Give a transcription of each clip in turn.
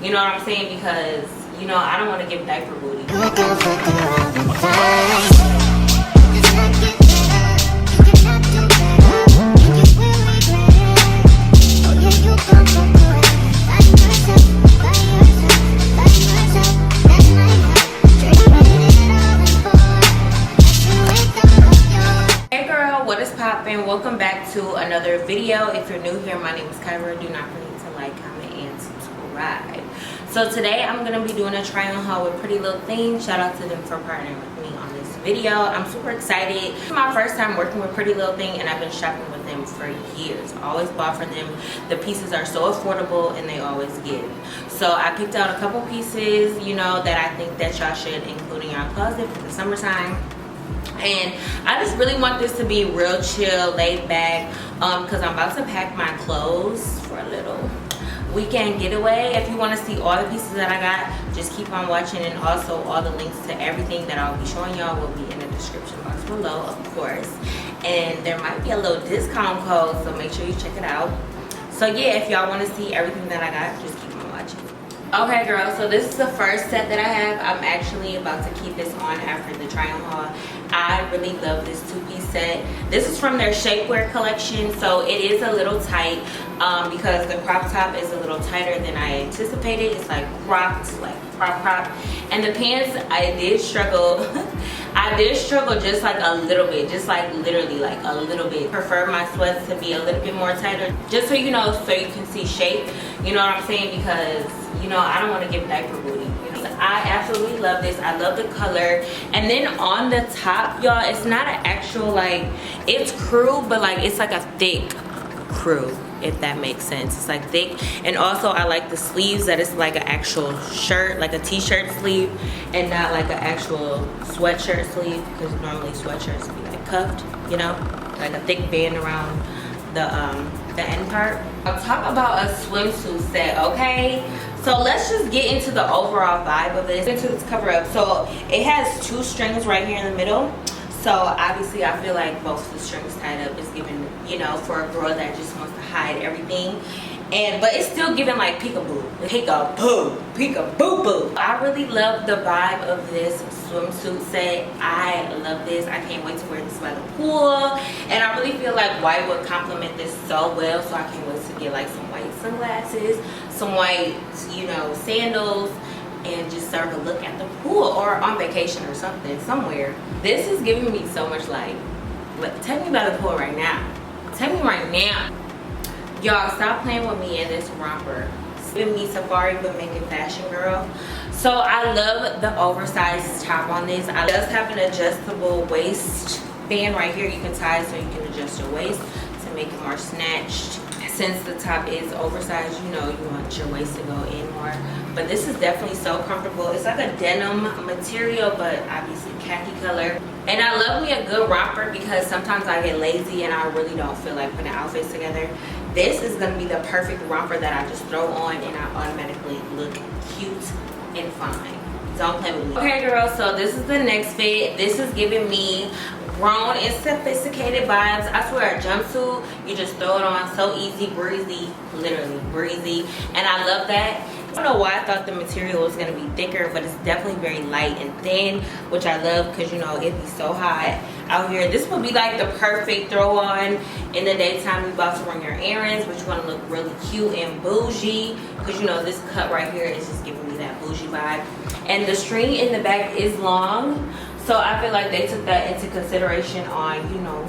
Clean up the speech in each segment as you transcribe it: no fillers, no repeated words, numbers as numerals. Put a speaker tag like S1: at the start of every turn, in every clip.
S1: You know what I'm saying? Because, you know, I don't want to give diaper booty. Welcome back to another video. If you're new here, my name is Kirah. Do not forget to like, comment, and subscribe. So today I'm going to be doing a try on haul with Prettylittlething. Shout out to them for partnering with me on this video. I'm super excited. It's my first time working with Prettylittlething, and I've been shopping with them for years. I always bought from them. The pieces are so affordable and they always give. So I picked out a couple pieces, you know, that I think that y'all should include in your closet for the summertime. And I just really want this to be real chill, laid back, because I'm about to pack my clothes for a little weekend getaway. If you want to see all the pieces that I got, just keep on watching, and also all the links to everything that I'll be showing y'all will be in the description box below, of course. And there might be a little discount code, so make sure you check it out. So yeah, if y'all want to see everything that I got, just keep on watching. Okay girl, so this is the first set that I have. I'm actually about to keep this on after the try on haul. I really love this two-piece set. This is from their Shapewear collection, so it is a little tight because the crop top is a little tighter than I anticipated. It's like cropped, like crop. And the pants, I did struggle. I did struggle just like a little bit, just like literally like a little bit. Prefer my sweats to be a little bit more tighter, just so you know, so you can see shape. You know what I'm saying? Because, you know, I don't want to give diaper booty. I absolutely love this. I love the color. And then on the top, y'all, it's not an actual, like, it's crew, but like it's like a thick crew, if that makes sense. It's like thick. And also I like the sleeves, that it's like an actual shirt, like a t-shirt sleeve, and not like an actual sweatshirt sleeve, because normally sweatshirts be like cuffed, you know, like a thick band around the end part. I'll talk about a swimsuit set, okay? So let's just get into the overall vibe of this. Into this cover up. So it has two strings right here in the middle. So obviously I feel like both the strings tied up is giving, you know, for a girl that just wants to hide everything. But it's still giving like peekaboo. Peekaboo. I really love the vibe of this swimsuit set. I love this. I can't wait to wear this by the pool. And I really feel like white would complement this so well. So I can't wait to get like some white sunglasses, some white, you know, sandals, and just serve a look at the pool or on vacation or something, somewhere. This is giving me so much light. But tell me about the pool right now. Tell me right now. Y'all, stop playing with me in this romper. It's giving me safari, but making fashion girl. So I love the oversized top on this. It does have an adjustable waistband right here. You can tie it so you can adjust your waist to make it more snatched. Since the top is oversized, you know, you want your waist to go in more. But this is definitely so comfortable. It's like a denim material, but obviously khaki color. And I love me a good romper because sometimes I get lazy and I really don't feel like putting outfits together. This is gonna be the perfect romper that I just throw on and I automatically look cute and fine. Don't play with me. Okay girl, so this is the next fit. This is giving me grown and sophisticated vibes. I swear, a jumpsuit, you just throw it on so easy, breezy, literally breezy, and I love that. I don't know why I thought the material was going to be thicker, but it's definitely very light and thin, which I love because, you know, it'd be so hot out here. This would be like the perfect throw on in the daytime. You're about to run your errands, but you want to look really cute and bougie because, you know, this cut right here is just giving me that bougie vibe. And the string in the back is long, so I feel like they took that into consideration on, you know,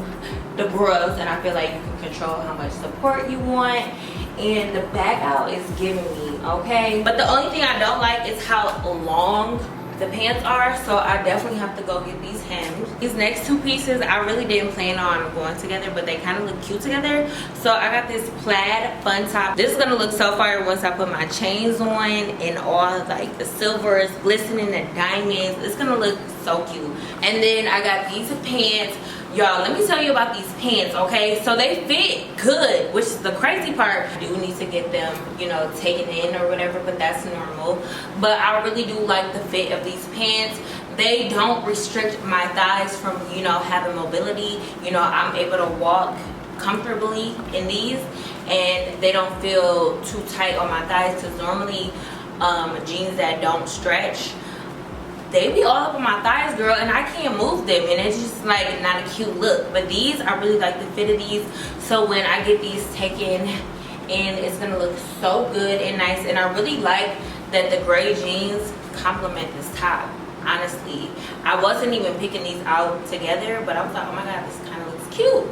S1: the bras, and I feel like you can control how much support you want. And the back out is giving me, okay? But the only thing I don't like is how long the pants are, so I definitely have to go get these hems. These next two pieces I really didn't plan on going together, but they kind of look cute together. So I got this plaid fun top. This is gonna look so fire once I put my chains on and all like the silvers glistening, the diamonds. It's gonna look so cute. And then I got these pants. Y'all, let me tell you about these pants, okay? So they fit good, which is the crazy part. I do need to get them, you know, taken in or whatever, but that's normal. But I really do like the fit of these pants. They don't restrict my thighs from, you know, having mobility. You know, I'm able to walk comfortably in these, and they don't feel too tight on my thighs, because normally jeans that don't stretch, they be all up on my thighs, girl, and I can't move them, and it's just like not a cute look. But these, I really like the fit of these, so when I get these taken in, it's gonna look so good and nice. And I really like that the gray jeans complement this top. Honestly, I wasn't even picking these out together, but I was like, oh my god, this kind of looks cute.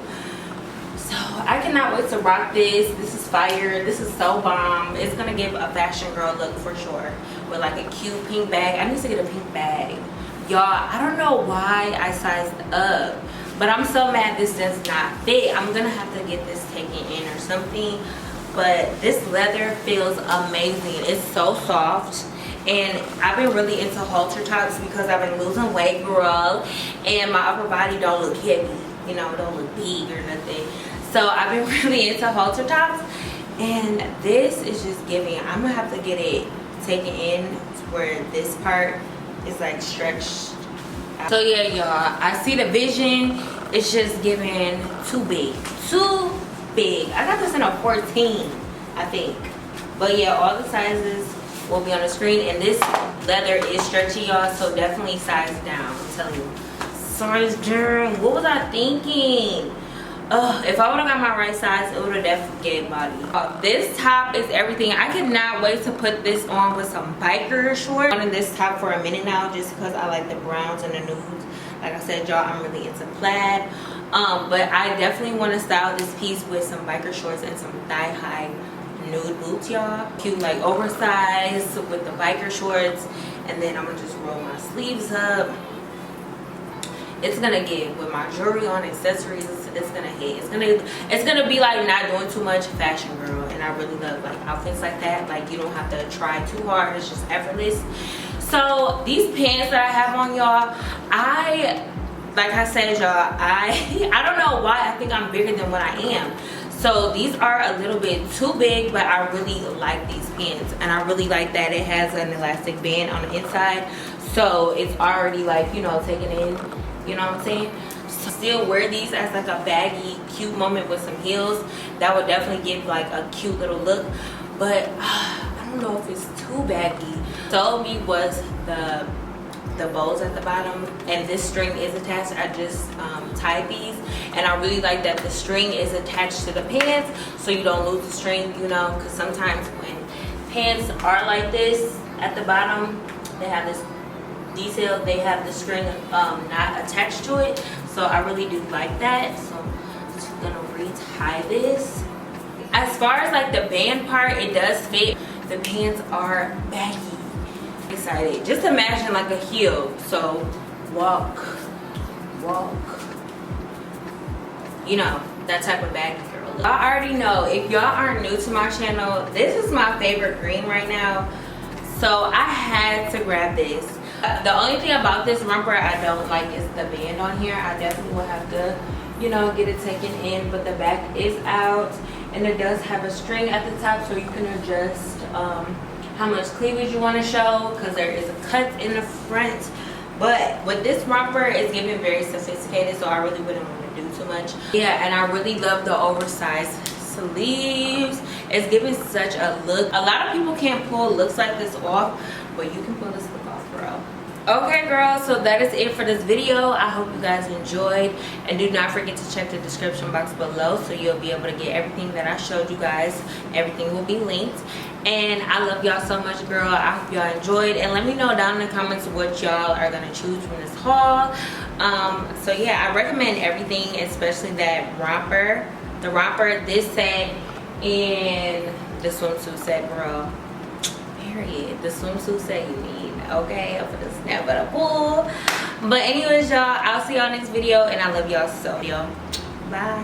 S1: So I cannot wait to rock this. This is fire. This is so bomb. It's gonna give a fashion girl look for sure, with like a cute pink bag. I need to get a pink bag, y'all. I don't know why I sized up, but I'm so mad this does not fit. I'm gonna have to get this taken in or something. But this leather feels amazing. It's so soft. And I've been really into halter tops because I've been losing weight, girl, and my upper body don't look heavy, you know, don't look big or nothing. So I've been really into halter tops, and this is just giving. I'm gonna have to get it taken in where this part is like stretched out. So yeah, y'all, I see the vision. It's just giving too big, too big. I got this in a 14, I think. But yeah, all the sizes will be on the screen, and this leather is stretchy, y'all, so definitely size down. I'm telling you, size down. What was I thinking? If I would have got my right size, it would have definitely gave body. This top is everything. I cannot wait to put this on with some biker shorts. I'm on this top for a minute now, just because I like the browns and the nudes. Like I said, y'all, I'm really into plaid. But I definitely want to style this piece with some biker shorts and some thigh-high nude boots, y'all. Cute, like oversized with the biker shorts, and then I'm gonna just roll my sleeves up. It's gonna get, with my jewelry on, accessories, it's gonna hit. It's gonna be like not doing too much, fashion girl. And I really love like outfits like that. Like you don't have to try too hard, it's just effortless. So these pants that I have on, y'all, like I said, y'all, I don't know why I think I'm bigger than what I am. So these are a little bit too big, but I really like these pants, and I really like that it has an elastic band on the inside, so it's already like, you know, taken in, you know what I'm saying? So still wear these as like a baggy cute moment with some heels. That would definitely give like a cute little look, but I don't know if it's too baggy. Told me was the bows at the bottom, and this string is attached. I just tied these, and I really like that the string is attached to the pants, so you don't lose the string, you know, because sometimes when pants are like this at the bottom, they have this detail, they have the string not attached to it. So I really do like that. So I'm just gonna retie this. As far as like the band part, it does fit. The pants are baggy. Excited. Just imagine like a heel. So walk, you know, that type of baggy girl. Y'all already know, if y'all aren't new to my channel, this is my favorite green right now, so I had to grab this. The only thing about this romper I don't like is the band on here. I definitely will have to, you know, get it taken in, but the back is out, and it does have a string at the top, so you can adjust how much cleavage you want to show, because there is a cut in the front. But with this romper, it's giving very sophisticated, so I really wouldn't want to do too much. Yeah, and I really love the oversized sleeves. It's giving such a look. A lot of people can't pull looks like this off, but you can pull this look off, girl. Okay, girl, so that is it for this video. I hope you guys enjoyed, and do not forget to check the description box below, so you'll be able to get everything that I showed you guys. Everything will be linked. And I love y'all so much, girl. I hope y'all enjoyed, and let me know down in the comments what y'all are gonna choose from this haul. So yeah, I recommend everything, especially that romper, the romper, this set, and the swimsuit set, girl. Period. The swimsuit set you need. Okay, I'm gonna snap at a pool. But anyways, y'all, I'll see y'all next video, and I love y'all so. Bye.